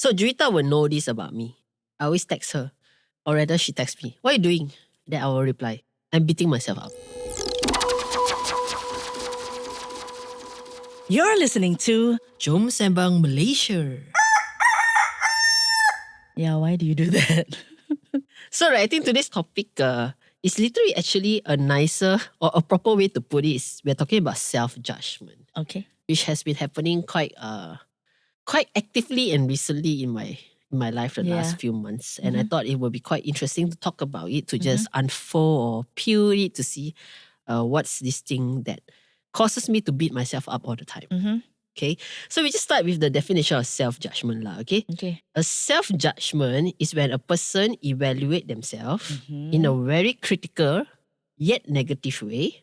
So Juwita will know this about me. I always text her. Or rather, she texts me, what are you doing? Then I will reply, I'm beating myself up. You're listening to Jom Sembang Malaysia. Yeah, why do you do that? So I think today's topic is literally actually a nicer or a proper way to put it is we're talking about self-judgement. Okay. Which has been happening quite actively and recently in my life the last few months. And I thought it would be quite interesting to talk about it, to just unfold or peel it to see what's this thing that causes me to beat myself up all the time. Okay, so we just start with the definition of self-judgement lah. Okay, a self-judgement is when a person evaluate themselves in a very critical yet negative way.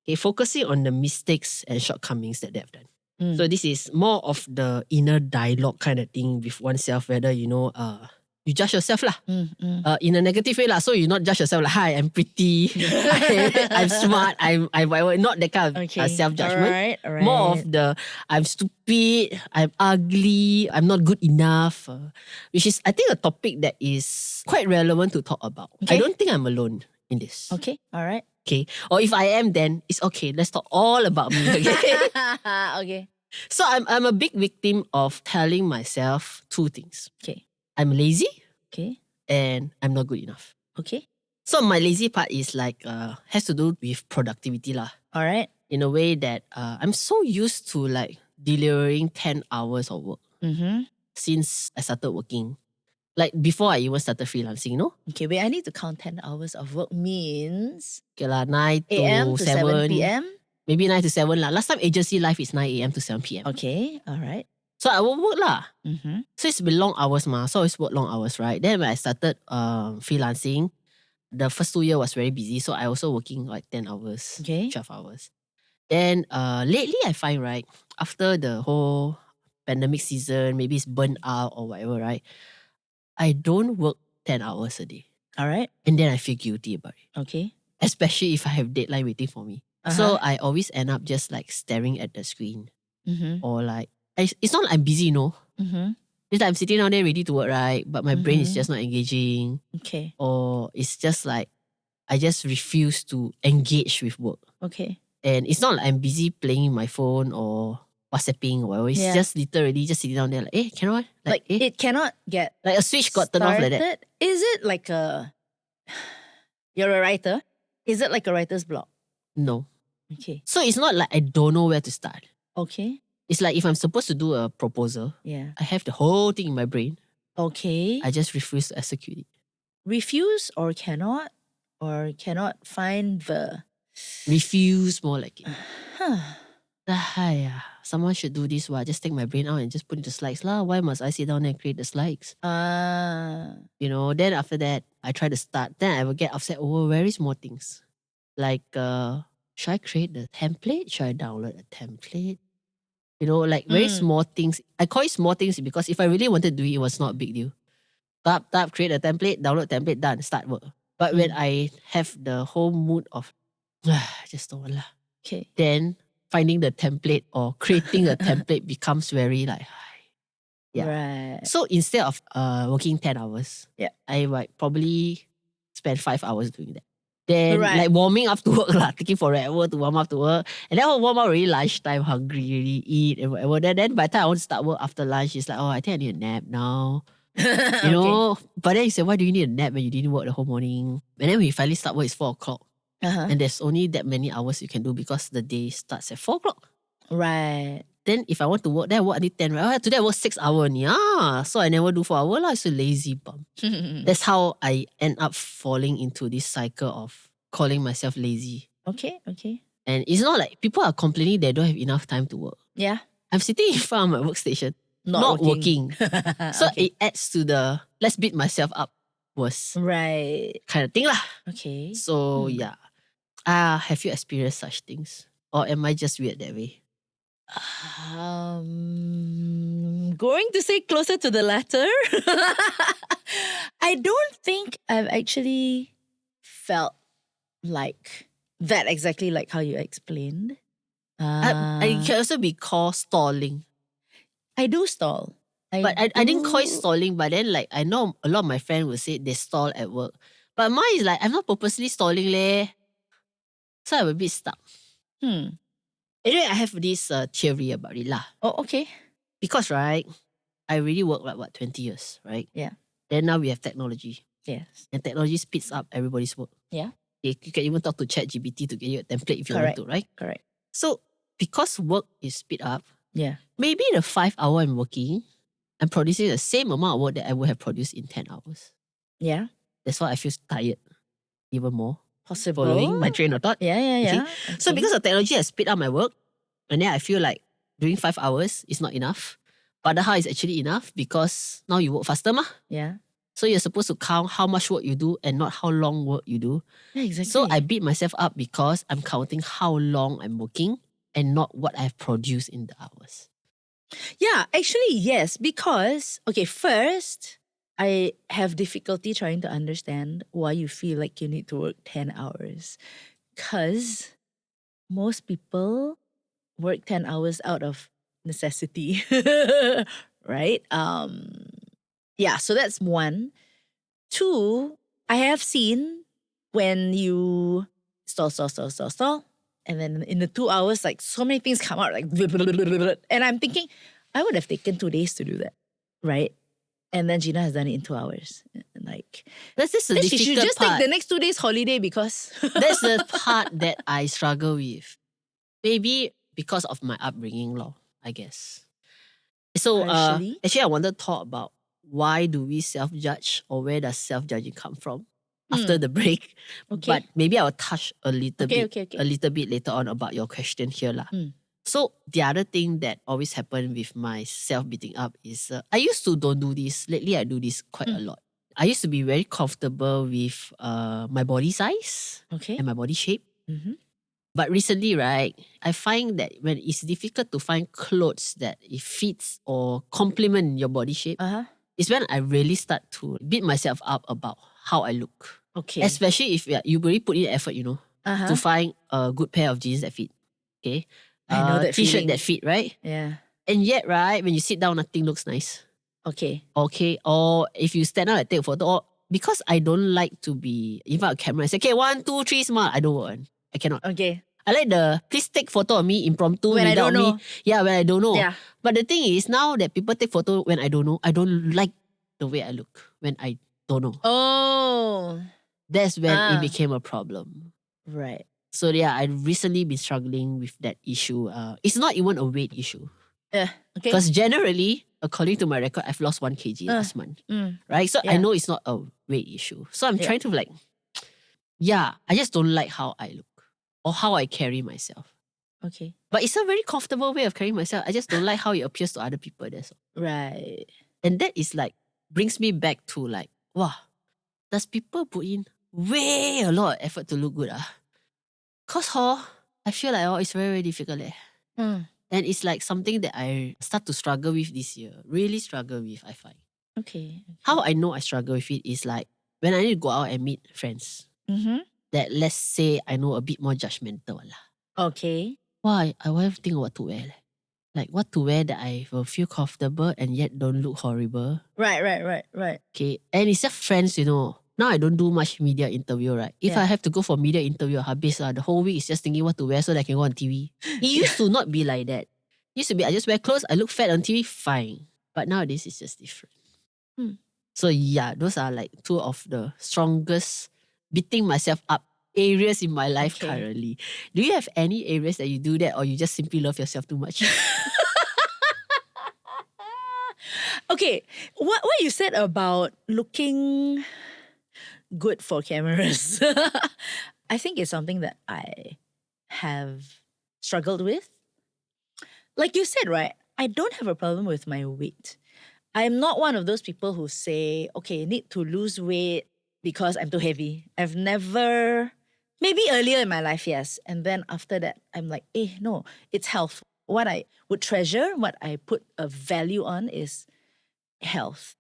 Okay, focusing on the mistakes and shortcomings that they've done. So this is more of the inner dialogue kind of thing with oneself, whether you judge yourself lah, in a negative way lah. So you not judge yourself like, hi, I'm pretty, I'm smart, I'm whatever. Not that kind of self-judgment. All right. More of the I'm stupid, I'm ugly, I'm not good enough, which is I think a topic that is quite relevant to talk about. I don't think I'm alone in this. Okay, all right. Okay, or if I am, then it's okay. Let's talk all about me. Okay. Okay. So I'm a big victim of telling myself two things. Okay. I'm lazy. Okay. And I'm not good enough. Okay. So my lazy part is like has to do with productivity lah. All right. In a way that I'm so used to like delivering 10 hours of work since I started working. Like before I even started freelancing, you know? Okay, wait, I need to count 10 hours of work means Okay lah, 9 to AM to 7 7 PM. Maybe 9 to 7 lah. Last time agency life is 9 AM to 7 PM. Okay, all right. So I will work lah. So it's been long hours ma. So I always work long hours, right? Then when I started freelancing, the first 2 years was very busy. So I also working like 10 hours, Okay. 12 hours. Then lately I find, right, after the whole pandemic season, maybe it's burnt out or whatever, right? I don't work 10 hours a day. All right. And then I feel guilty about it. Okay. Especially if I have deadline waiting for me. So I always end up just like staring at the screen. Or like, it's not like I'm busy, no. It's like I'm sitting down there ready to work, right? But my brain is just not engaging. Okay. Or it's just like, I just refuse to engage with work. Okay. And it's not like I'm busy playing my phone or WhatsApping or whatever. It's just literally just sitting down there like, cannot? Like it cannot get like a switch got turned off like that. Is it like a... You're a writer? Is it like a writer's block? No. Okay. So it's not like I don't know where to start. Okay. It's like if I'm supposed to do a proposal, I have the whole thing in my brain. Okay. I just refuse to execute it. Refuse or cannot find the... Refuse more like it. Someone should do this. Just take my brain out and just put in the slides lah. Why must I sit down and create the slides? You know, then after that, I try to start. Then I will get upset over very small things. Like, should I create the template? Should I download a template? You know, like very small things. I call it small things because if I really wanted to do it, it was not a big deal. Tap, create a template, download template, done, start work. But when I have the whole mood of, just don't want lah. Okay. Then finding the template or creating a template becomes very like, Right. So instead of working 10 hours, I might probably spend 5 hours doing that. Then like warming up to work lah, taking forever to warm up to work. And then I'll warm up already lunchtime, hungry, already eat and whatever. Then by the time I want to start work after lunch, it's like, I think I need a nap now. You know? But then you say, why do you need a nap when you didn't work the whole morning? And then when you finally start work, it's 4 o'clock. And there's only that many hours you can do because the day starts at 4 o'clock. Right. Then if I want to work, then I work until 10, right? Today I work 6 hours. So I never do 4 hours lah. It's a lazy bum. That's how I end up falling into this cycle of calling myself lazy. Okay. And it's not like people are complaining they don't have enough time to work. Yeah. I'm sitting in front of my workstation, not working. So it adds to the let's beat myself up worse. Right. Kind of thing lah. Okay. So yeah. Have you experienced such things? Or am I just weird that way? Going to say closer to the latter. I don't think I've actually felt like that exactly like how you explained. It can also be called stalling. I do stall. But I didn't call it stalling, but then like I know a lot of my friends will say they stall at work. But mine is like, I'm not purposely stalling leh. So I'm a bit stuck. Anyway, I have this theory about it lah. Oh, okay. Because right, I really work like 20 years, right? Yeah. Then now we have technology. Yes. And technology speeds up everybody's work. Yeah. You can even talk to ChatGPT to get you a template if you want to, right? Correct. So because work is speed up, Yeah. maybe the 5 hour I'm working, I'm producing the same amount of work that I would have produced in 10 hours. Yeah. That's why I feel tired even more. Possible. Following my train of thought. Yeah. Okay? Okay. So because the technology has speed up my work, and then I feel like doing 5 hours is not enough. But the how is actually enough because now you work faster mah. Yeah. So you're supposed to count how much work you do and not how long work you do. Yeah, exactly. So I beat myself up because I'm counting how long I'm working and not what I've produced in the hours. Yeah, actually, yes. Because, okay, first, I have difficulty trying to understand why you feel like you need to work 10 hours. Because most people work 10 hours out of necessity, right? Yeah, so that's one. Two, I have seen when you stall, and then in the 2 hours, like so many things come out, like, and I'm thinking, I would have taken 2 days to do that, right? And then Gina has done it in 2 hours. Like, That's just the then she should difficult just part. take the next 2 days holiday because That's the part that I struggle with. Maybe because of my upbringing, lor, I guess. So Partially. actually I wanted to talk about why do we self-judge or where does self-judging come from after the break. Okay. But maybe I'll touch a little bit Okay. a little bit later on about your question here lah. So the other thing that always happened with my self-beating up is I used to don't do this. Lately I do this quite a lot. I used to be very comfortable with my body size and my body shape. But recently, right, I find that when it's difficult to find clothes that it fits or complement your body shape, it's when I really start to beat myself up about how I look. Okay. Especially if you really put in effort, to find a good pair of jeans that fit. Okay. I know that T-shirt feeling. that fit, right? Yeah. And yet, right, when you sit down, nothing looks nice. Okay. Or if you stand up and take a photo, or because I don't like to be in front of camera and say, okay, 1, 2, 3, smile. I don't want. I cannot. Okay. I like please take photo of me impromptu When I without don't know. me. Yeah, when I don't know. Yeah. But the thing is, now that people take photo when I don't know, I don't like the way I look when I don't know. Oh. That's when it became a problem. Right. So yeah, I've recently been struggling with that issue. It's not even a weight issue. Okay. Because generally, according to my record, I've lost 1 kg last month. Right? So I know it's not a weight issue. So I'm trying to I just don't like how I look or how I carry myself. Okay. But it's a very comfortable way of carrying myself. I just don't like how it appears to other people. That's all. Right. And that is brings me back to wow, does people put in way a lot of effort to look good? Because I feel like it's very, very difficult. And it's something that I start to struggle with this year. Really struggle with, I find. Okay. How I know I struggle with it is when I need to go out and meet friends. That let's say I know a bit more judgmental lah. Okay. Why? I will have to think what to wear. What to wear that I will feel comfortable and yet don't look horrible. Right. Okay. And it's just friends, Now I don't do much media interview, right? If I have to go for media interview, habis the whole week is just thinking what to wear so that I can go on TV. It used to not be like that. It used to be I just wear clothes, I look fat on TV, fine. But nowadays it's just different. So yeah, those are 2 of the strongest beating myself up areas in my life currently. Do you have any areas that you do that or you just simply love yourself too much? Okay, what you said about looking good for cameras, I think it's something that I have struggled with. Like you said, right? I don't have a problem with my weight. I'm not one of those people who say, okay, need to lose weight because I'm too heavy. I've never, maybe earlier in my life, yes. And then after that, I'm like, no, it's health. What I would treasure, what I put a value on is health.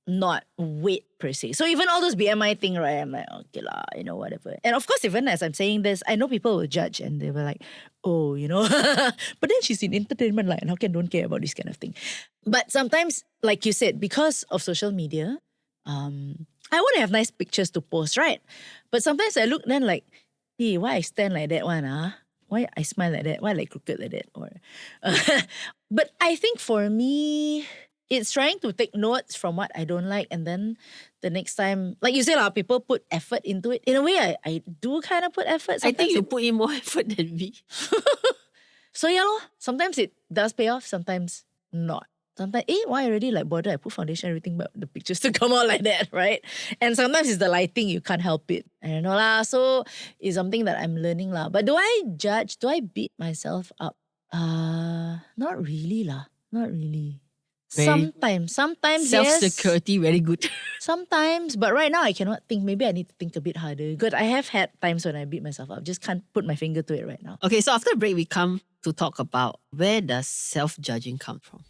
not weight per se. So even all those BMI thing, right? I'm like, okay lah, whatever. And of course, even as I'm saying this, I know people will judge and they were like, oh, but then she's in entertainment line. How can don't care about this kind of thing? But sometimes, like you said, because of social media, I want to have nice pictures to post, right? But sometimes I look then like, hey, why I stand like that one, Why I smile like that? Why I like crooked like that? Or, but I think for me, it's trying to take notes from what I don't like, and then the next time, like you said, people put effort into it. In a way, I do kind of put effort. I think you put in more effort than me. So yeah, sometimes it does pay off, sometimes not. Sometimes, why already like bother? I put foundation, everything, but the pictures still come out like that, right? And sometimes it's the lighting, you can't help it. I don't know lah. So it's something that I'm learning lah. But do I judge? Do I beat myself up? Not really lah. Not really. Sometimes self-security, yes. very good. Sometimes, but right now I cannot think. Maybe I need to think a bit harder. Because I have had times when I beat myself up. Just can't put my finger to it right now. Okay, so after the break, we come to talk about where does self-judging come from.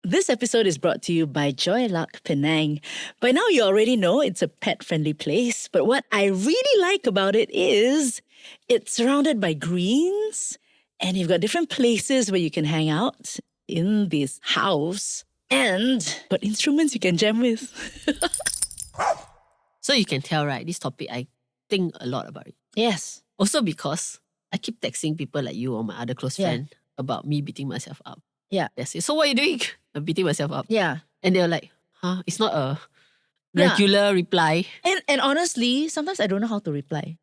This episode is brought to you by Joy Luck Penang. By now you already know it's a pet-friendly place, but what I really like about it is it's surrounded by greens and you've got different places where you can hang out in this house and got instruments you can jam with. So you can tell, right, this topic, I think a lot about it. Yes. Also because I keep texting people like you or my other close friend about me beating myself up. Yeah. They say, so what are you doing? I'm beating myself up. Yeah. And they're like, it's not a regular reply. And honestly, sometimes I don't know how to reply.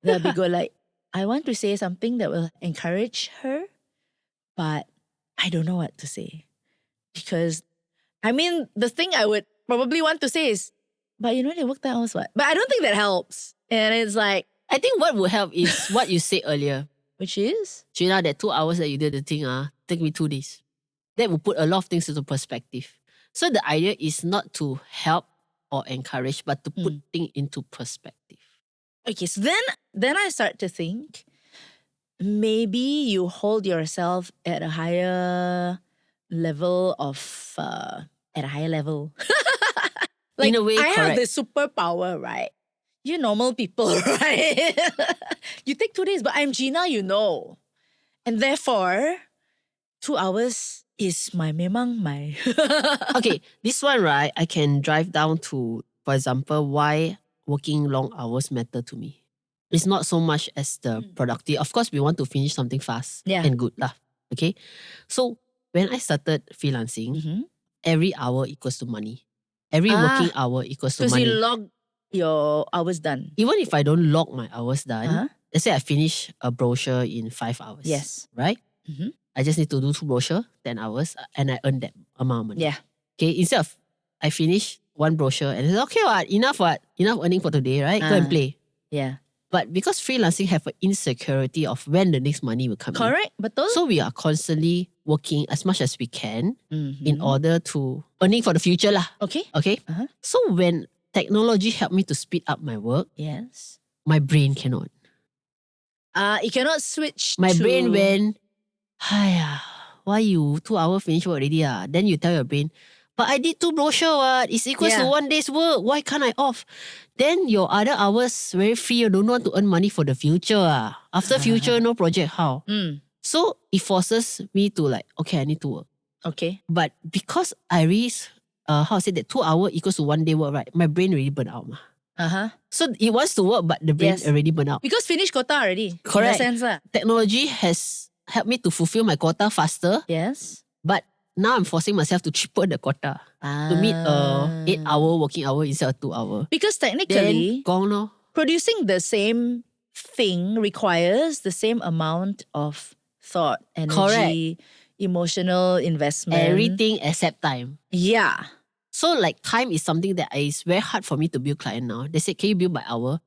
They'll be go like, I want to say something that will encourage her, but I don't know what to say. Because, the thing I would probably want to say is, but they work that hours what? But I don't think that helps. And it's like, I think what will help is what you said earlier. Which is? Gina, that 2 hours that you did the thing, take me 2 days. That will put a lot of things into perspective. So the idea is not to help or encourage, but to put things into perspective. Okay, so then I start to think, maybe you hold yourself at a higher level of, like, in a way, I correct. have this superpower, right? You normal people, right? You take 2 days, but I'm Gina, And therefore, 2 hours is memang my. Okay, this one, right, I can drive down to, for example, why working long hours matter to me. It's not so much as the productive. Of course, we want to finish something fast and good lah. Okay, so when I started freelancing, every hour equals to money. Every working hour equals to money. Because you log your hours done. Even if I don't log my hours done, let's say I finish a brochure in 5 hours. Yes. Right? I just need to do 2 brochures, 10 hours, and I earn that amount of money. Yeah. Okay, instead of I finish 1 brochure and it's okay, enough earning for today, right? Go and play. Yeah. But because freelancing have an insecurity of when the next money will come in. Correct, betul. So we are constantly working as much as we can in order to earning for the future lah. Okay. Okay. So when technology helped me to speed up my work, yes, my brain cannot. You cannot switch. My brain went, why you 2 hours finish work already? Then you tell your brain, but I did 2 brochure, it's equals to 1 day's work. Why can't I off? Then your other hours very free. You don't want to earn money for the future. After future, no project, how? So it forces me to like, okay, I need to work. Okay. But because I reach, that 2 hours equals to 1 day work, right? My brain already burnt out. So it wants to work, but the brain already burnt out. Because finish quota already. Correct. In a sense, Technology has helped me to fulfill my quota faster. Yes. But now I'm forcing myself to triple the quota to meet 8-hour working hour instead of 2 hour. Because technically, then, producing the same thing requires the same amount of thought, energy, emotional investment. Everything except time. Yeah. So like time is something that is very hard for me to build client now. They say, can you build by hour?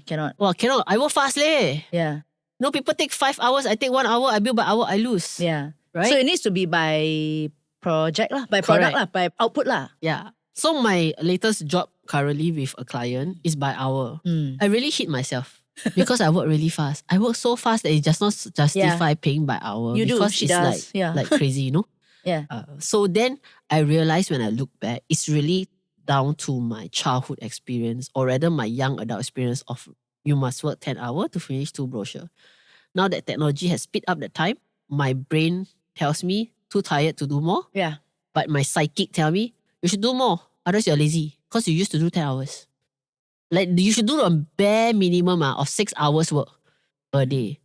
Cannot. Well, cannot. I work fast leh. Yeah. No, people take 5 hours. I take 1 hour. I build by hour. I lose. Yeah. Right? So it needs to be by project lah, by product lah, by output lah. Yeah. So my latest job currently with a client is by hour. I really hit myself. Because I work really fast. I work so fast that it does not justify paying by hour. You do, because she it's does. like crazy, you know? Yeah. So then I realized when I look back, it's really down to my childhood experience, or rather my young adult experience of you must work 10 hours to finish 2 brochures. Now that technology has speed up the time, my brain tells me too tired to do more. Yeah. But my psychic tell me you should do more. Otherwise you're lazy because you used to do 10 hours. Like you should do a bare minimum of 6 hours work a day.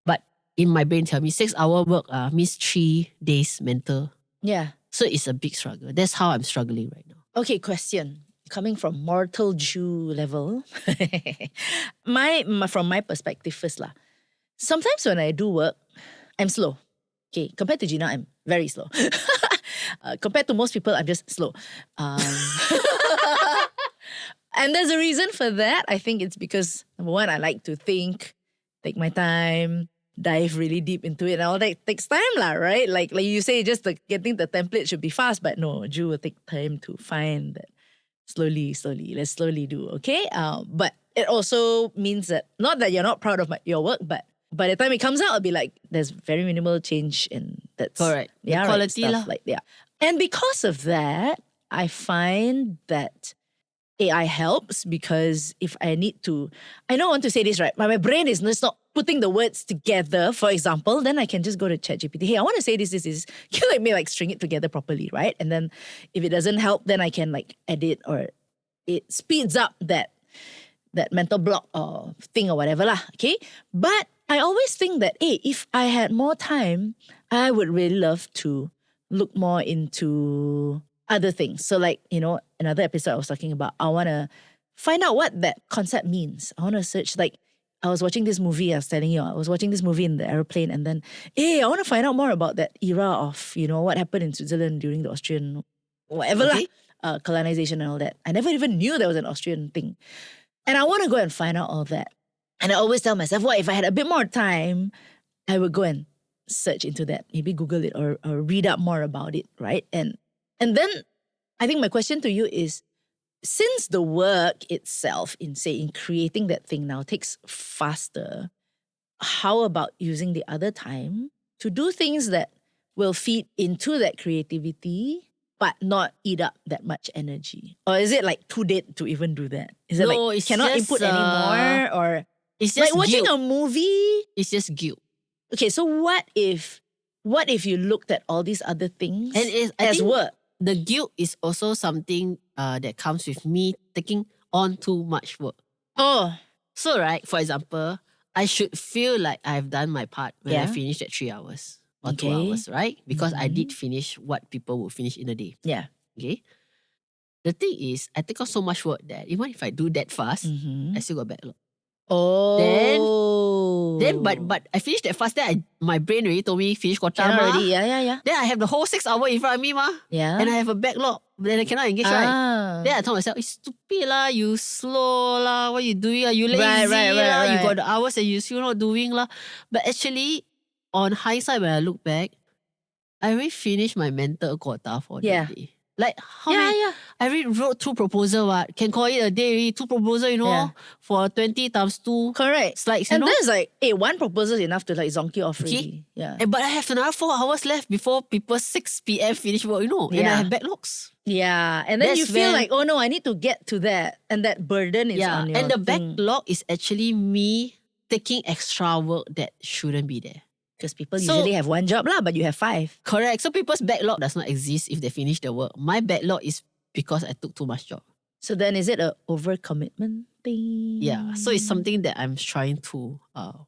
But in my brain tell me 6 hour work means 3 days mental. Yeah. So it's a big struggle. That's how I'm struggling right now. Okay, question. Coming from mortal Jew level, from my perspective first lah. Sometimes when I do work, I'm slow. Okay, compared to Gina, I'm very slow. Compared to most people, I'm just slow. And there's a reason for that. I think it's because, number one, I like to think, take my time, dive really deep into it. And all that takes time lah, right? Like you say, just getting the template should be fast. But no, Jew will take time to find that. Slowly. Let's slowly do, okay? But it also means that, not that you're not proud of your work, but by the time it comes out, it'll be like, there's very minimal change in that. Correct. Yeah, the quality right, lah. stuff like, yeah. And because of that, I find that AI helps, because if I need to, I don't want to say this right, but my brain is just not putting the words together, for example, then I can just go to ChatGPT. Hey, I want to say this. Can you let me string it together properly, right? And then if it doesn't help, then I can edit, or it speeds up that mental block or thing or whatever lah, okay? But I always think that, hey, if I had more time, I would really love to look more into other things. So another episode I was talking about, I want to find out what that concept means. I want to search, I was watching this movie, I was telling you, I was watching this movie in the aeroplane, and then, hey, I want to find out more about that era of, what happened in Switzerland during the Austrian, whatever lah, colonization and all that. I never even knew there was an Austrian thing. And I want to go and find out all that. And I always tell myself, if I had a bit more time, I would go and search into that, maybe Google it or read up more about it, right? And then I think my question to you is, since the work itself in creating that thing now takes faster, how about using the other time to do things that will feed into that creativity but not eat up that much energy? Or is it too dead to even do that? Is it it's cannot just, input anymore? Or it's just watching guilt. a movie? It's just guilt. Okay, so what if you looked at all these other things And I as think work? The guilt is also something that comes with me taking on too much work. Oh. So right, for example, I should feel like I've done my part when I finished at 3 hours or 2 hours, right? Because I did finish what people would finish in a day. Yeah. Okay. The thing is, I take on so much work that even if I do that fast, I still got backlog. Oh. Then but I finished that fast. Then my brain already told me finish quota Cannot ma. already. Yeah. Then I have the whole 6 hours in front of me ma. Yeah. And I have a backlog. Then I cannot engage, right? Then I told myself, it's stupid lah, you slow lah, what you doing lah, you lazy lah, you got the hours and you still not doing lah. But actually, on hindsight, when I look back, I already finished my mental quota for that day. Like how many? Yeah. I already wrote 2 proposals. Can call it a day already. 2 proposals, for 20 times 2 Correct. slides. And there's one proposal is enough to zonk you off already. Yeah. But I have another 4 hours left before people 6 p.m. finish work, and I have backlogs. Yeah. And then That's you feel when, oh no, I need to get to that. And that burden is on your and the thing. backlog is actually me taking extra work that shouldn't be there. Because people usually have 1 job lah, but you have 5. Correct. So people's backlog does not exist if they finish the work. My backlog is because I took too much job. So then is it a overcommitment thing? Yeah. So it's something that I'm trying to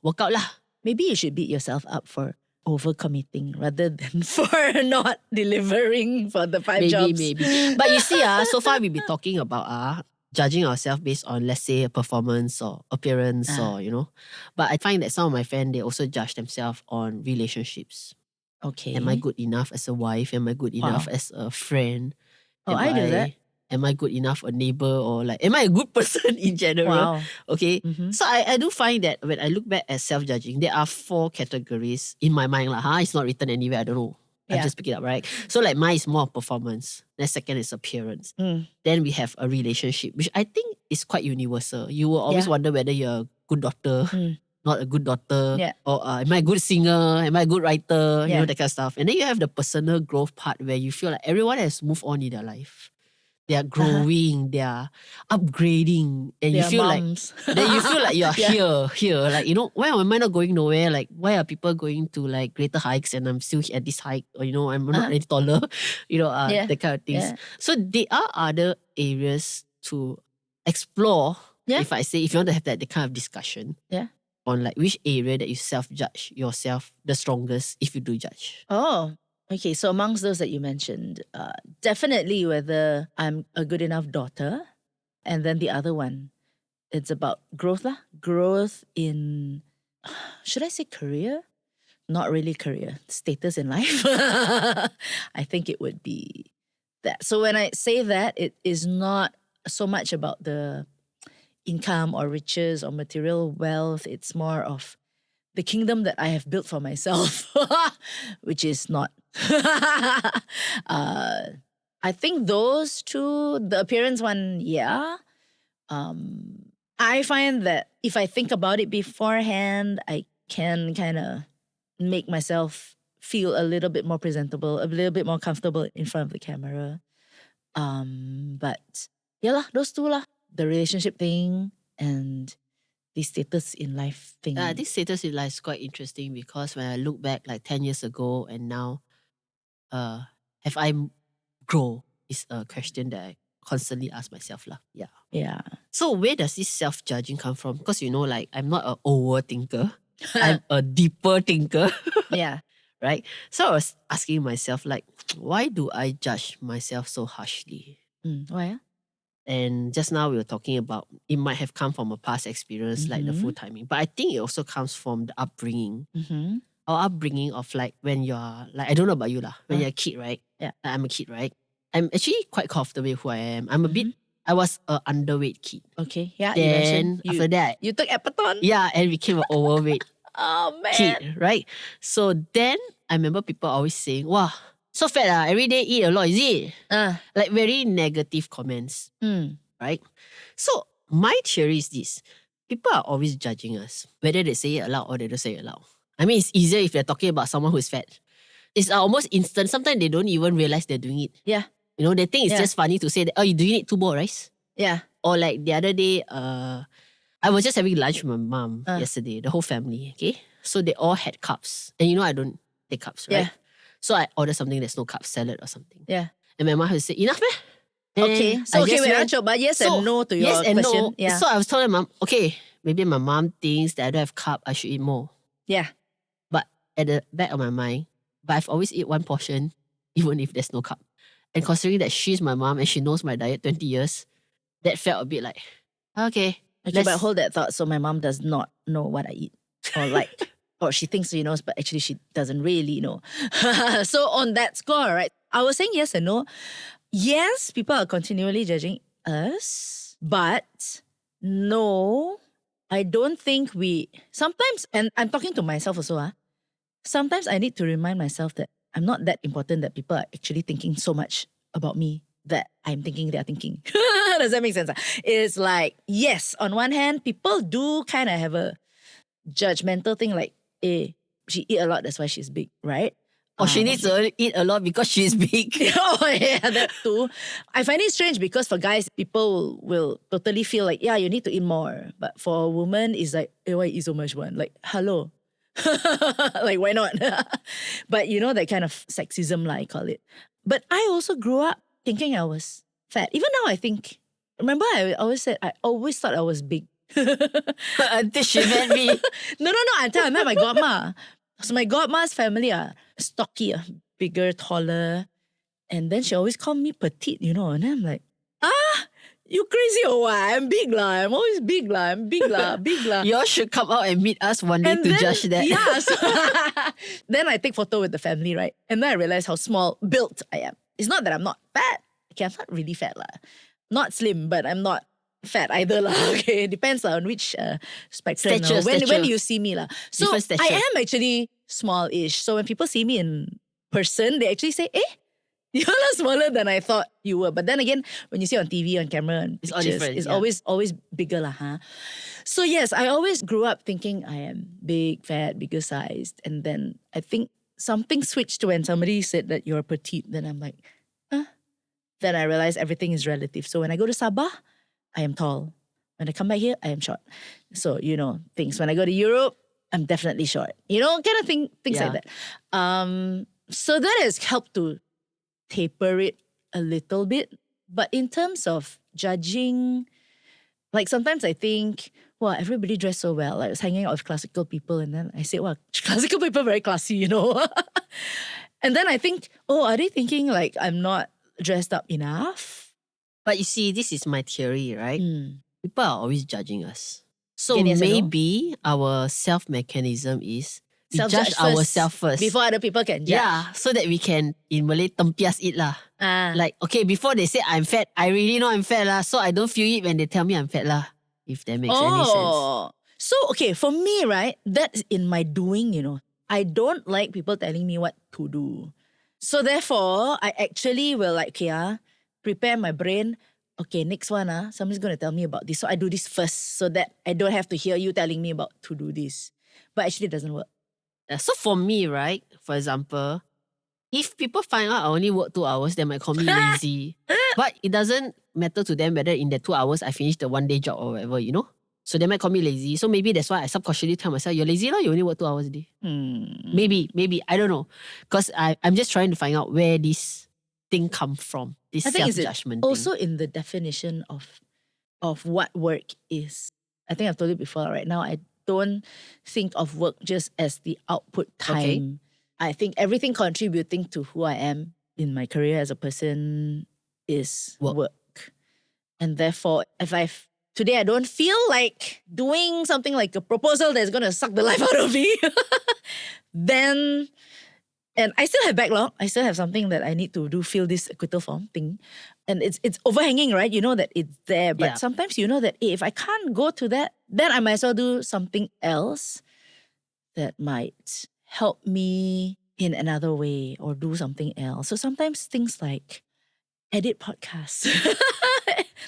work out lah. Maybe you should beat yourself up for overcommitting rather than for not delivering for the 5 jobs. Maybe. But you see, so far we've been talking about judging ourselves based on, let's say, a performance or appearance or, But I find that some of my friends, they also judge themselves on relationships. Okay. Am I good enough as a wife? Am I good enough as a friend? I do that. Am I good enough a neighbor? Or am I a good person in general? Wow. Okay. So I do find that when I look back at self-judging, there are 4 categories in my mind. It's not written anywhere. I don't know. I just pick it up, right? So mine is more of performance. Then second is appearance. Then we have a relationship, which I think is quite universal. You will always wonder whether you're good doctor, not a good daughter, Yeah. or am I a good singer, am I a good writer, you Yeah. know, that kind of stuff. And then you have the personal growth part where you feel like everyone has moved on in their life. They are growing, they are upgrading, and They you are feel moms. then you feel like you're Yeah. here. Like, you know, why am I not going nowhere? Like, why are people going to like greater heights and I'm still at this height? Or, you know, I'm not any taller, you know, Yeah. that kind of things. Yeah. So there are other areas to explore. Yeah. If you want to have that kind of discussion. Yeah. On like which area that you self-judge yourself the strongest if you do judge. Oh, okay. So amongst those that you mentioned, definitely whether I'm a good enough daughter. And then the other one, it's about growth lah. Growth in, should I say career? Not really career. Status in life. I think it would be that. So when I say that, it is not so much about the income or riches or material wealth. It's more of the kingdom that I have built for myself, which is not. I think those two, the appearance one, yeah. I find that if I think about it beforehand, I can kind of make myself feel a little bit more presentable, a little bit more comfortable in front of the camera. But yeah lah, those two lah. The relationship thing and the status in life thing. This status in life is quite interesting because when I look back like 10 years ago and now, have I grow is a question that I constantly ask myself lah. Yeah. Yeah. So where does this self-judging come from? Because you know, like I'm not an overthinker. I'm a deeper thinker. Yeah. Right? So I was asking myself like, why do I judge myself so harshly? Why? And just now we were talking about it might have come from a past experience like the full timing. But I think it also comes from the upbringing. Our upbringing of like when you're like, I don't know about you lah, when you're a kid, right? Yeah. Like, I'm a kid, right? I'm actually quite comfortable with who I am. I was an underweight kid. Okay. Yeah. Then you mentioned after that, you took Epiton. yeah, and became an overweight Oh man. kid, right? So then I remember people always saying, wow, so fat every day eat a lot, is it? Like very negative comments, right? So my theory is this. People are always judging us, whether they say it aloud or they don't say it aloud. I mean, it's easier if they're talking about someone who's fat. It's almost instant. Sometimes they don't even realize they're doing it. Yeah. You know, they think it's just funny to say that, oh, do you need 2 bowl rice? Yeah. Or like the other day, I was just having lunch with my mom yesterday, the whole family, okay? So they all had cups. And you know I don't take cups, right? Yeah. So I ordered something that's no cup, salad or something. Yeah. And my mom had to say, enough meh? Okay. So okay, wait, but yes and no to your yes and question. no. Yeah. So I was telling mom, okay, maybe my mom thinks that I don't have cup, I should eat more. Yeah. But at the back of my mind, but I've always eat one portion, even if there's no cup. And considering that she's my mom and she knows my diet 20 years, that felt a bit like, okay. Okay, but hold that thought. So my mom does not know what I eat or like, or she thinks she knows, but actually she doesn't really know. So on that score, right, I was saying yes and no. Yes, people are continually judging us, but no, I don't think sometimes, and I'm talking to myself also, sometimes I need to remind myself that I'm not that important that people are actually thinking so much about me that I'm thinking they're thinking. Does that make sense? It's like, yes, on one hand, people do kind of have a judgmental thing like, she eat a lot, that's why she's big, right? Or she needs to eat a lot because she's big. Oh yeah, that too. I find it strange because for guys, people will totally feel like, yeah, you need to eat more. But for a woman, it's like, why eat so much one? Like, hello. Like, why not? But you know, that kind of sexism, I call it. But I also grew up thinking I was fat. Even now, I think, remember I always thought I was big. Until she met me. No, until I met my godma. So my godma's family are stocky, bigger, taller. And then she always called me petite, you know. And then I'm like, you crazy or what? I'm big lah. I'm always big lah. I'm big lah, big lah. You all should come out and meet us one day to judge that. Yeah. So then I take photo with the family, right? And then I realize how small built I am. It's not that I'm not fat. Okay, I'm not really fat lah. Not slim, but I'm not fat either lah. Okay, it depends on which spectrum. Stature. When you see me lah. So I am actually small-ish. So when people see me in person, they actually say, You're a lot smaller than I thought you were. But then again, when you see on TV, on camera, and It's all pictures, different, it's yeah. always bigger lah, huh? So yes, I always grew up thinking I am big, fat, bigger sized. And then I think something switched when somebody said that you're petite. Then I'm like, huh? Then I realized everything is relative. So when I go to Sabah, I am tall. When I come back here, I am short. So, things. When I go to Europe, I'm definitely short. Kind of things Yeah. like that. So that has helped to taper it a little bit. But in terms of judging, like sometimes I think, wow, everybody dressed so well. I was hanging out with classical people and then I say, wow, classical people very classy, And then I think, oh, are they thinking like I'm not dressed up enough? But you see, this is my theory, right? People are always judging us. So Yes and no? maybe our self-mechanism is we Self-judge judge ourselves first. before other people can judge. Yeah, so that we can, in Malay, tempias it lah. Like, okay, before they say I'm fat, I really know I'm fat lah. So I don't feel it when they tell me I'm fat lah. If that makes any sense. So, okay, for me, right, that's in my doing, I don't like people telling me what to do. So therefore, I actually will like, prepare my brain. Okay, next one, somebody's going to tell me about this. So I do this first so that I don't have to hear you telling me about to do this. But actually it doesn't work. So for me, right, for example, if people find out I only work 2 hours, they might call me lazy. But it doesn't matter to them whether in the 2 hours I finish the 1 day job or whatever, So they might call me lazy. So maybe that's why I subconsciously tell myself, you're lazy lah, you only work 2 hours a day. Maybe, I don't know. Because I'm just trying to find out where this thing come from. This self-judgment thing. Also in the definition of what work is. I think I've told you before, right now I don't think of work just as the output time. Okay. I think everything contributing to who I am in my career as a person is work. And therefore, if today I don't feel like doing something like a proposal that's going to suck the life out of me, then, and I still have backlog, I still have something that I need to do, fill this acquittal form thing. And it's overhanging, right? You know that it's there. But sometimes you know that if I can't go to that, then I might as well do something else that might help me in another way or do something else. So sometimes things like edit podcasts.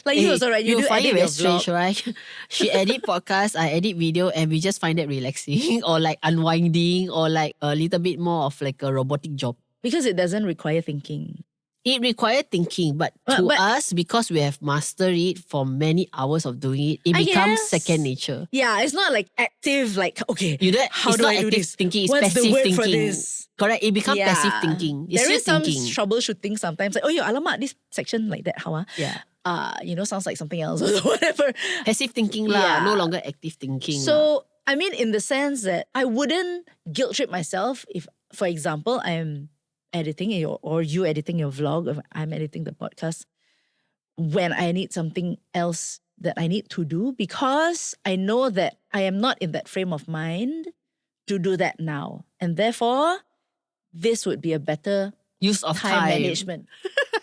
Like you also, right? You do find it edit very your strange, vlog. right? She edit podcasts, I edit video, and we just find it relaxing or like unwinding or like a little bit more of like a robotic job. Because it doesn't require thinking. It required thinking, but to us, because we have mastered it for many hours of doing it, it becomes second nature. Yeah, it's not like active, like, okay, how do I do this? Thinking, it's What's passive the word thinking. for this? Correct, it becomes passive thinking. It's there is some thinking. troubleshooting sometimes. Like, alamak, this section like that, how? Yeah. Sounds like something else or whatever. Passive thinking lah, no longer active thinking. So, I mean, in the sense that I wouldn't guilt trip myself if, for example, I'm editing or you editing your vlog, or I'm editing the podcast, when I need something else that I need to do, because I know that I am not in that frame of mind to do that now. And therefore, this would be a better use of time management.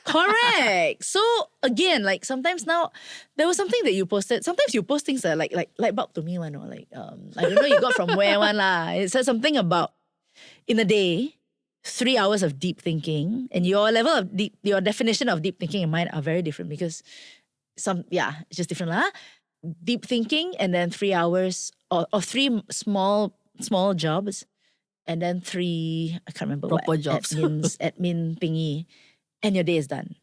Correct. So again, like sometimes now, there was something that you posted. Sometimes you post things that are like bulb to me one, or like I don't know you got from where one lah. It said something about in a day, 3 hours of deep thinking, and your level of your definition of deep thinking and mine are very different because it's just different lah. Deep thinking and then 3 hours of 3 small jobs, and then 3 I can't remember proper what jobs, admin thingy, and your day is done.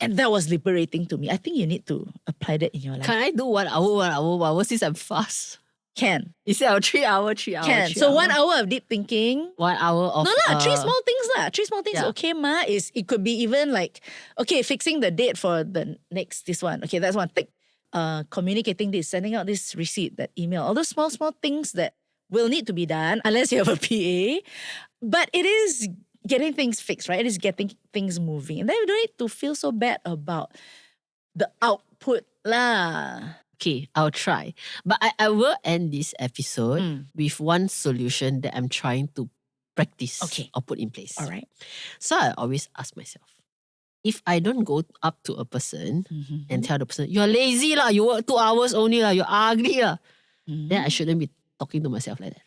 And that was liberating to me. I think you need to apply that in your life. Can I do 1 hour since I'm fast? Can. Instead of 3 hour. Can. So 1 hour of deep thinking. 1 hour of... No, 3 small things lah. 3 small things, okay ma. It could be even like, okay, fixing the date for the next, this one. Okay, that's one thing. Communicating this, sending out this receipt, that email. All those small things that will need to be done unless you have a PA. But it is getting things fixed, right? It is getting things moving. And then you don't need to feel so bad about the output lah. Okay, I'll try. But I will end this episode with one solution that I'm trying to practice or put in place. All right. So I always ask myself, if I don't go up to a person and tell the person, you're lazy lah, you work 2 hours only lah, you're ugly lah, then I shouldn't be talking to myself like that.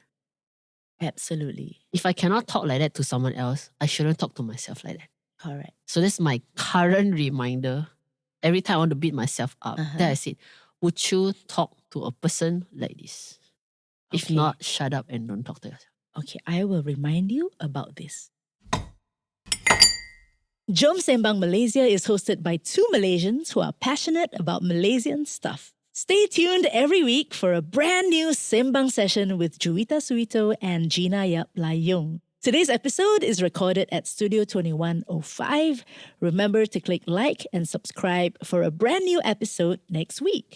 Absolutely. If I cannot talk like that to someone else, I shouldn't talk to myself like that. Correct. So that's my current reminder. Every time I want to beat myself up, then I said, would you talk to a person like this? If not, shut up and don't talk to yourself. Okay, I will remind you about this. Jom Sembang Malaysia is hosted by two Malaysians who are passionate about Malaysian stuff. Stay tuned every week for a brand new Sembang session with Juwita Suwito and Gina Yoong. Today's episode is recorded at Studio 2105. Remember to click like and subscribe for a brand new episode next week.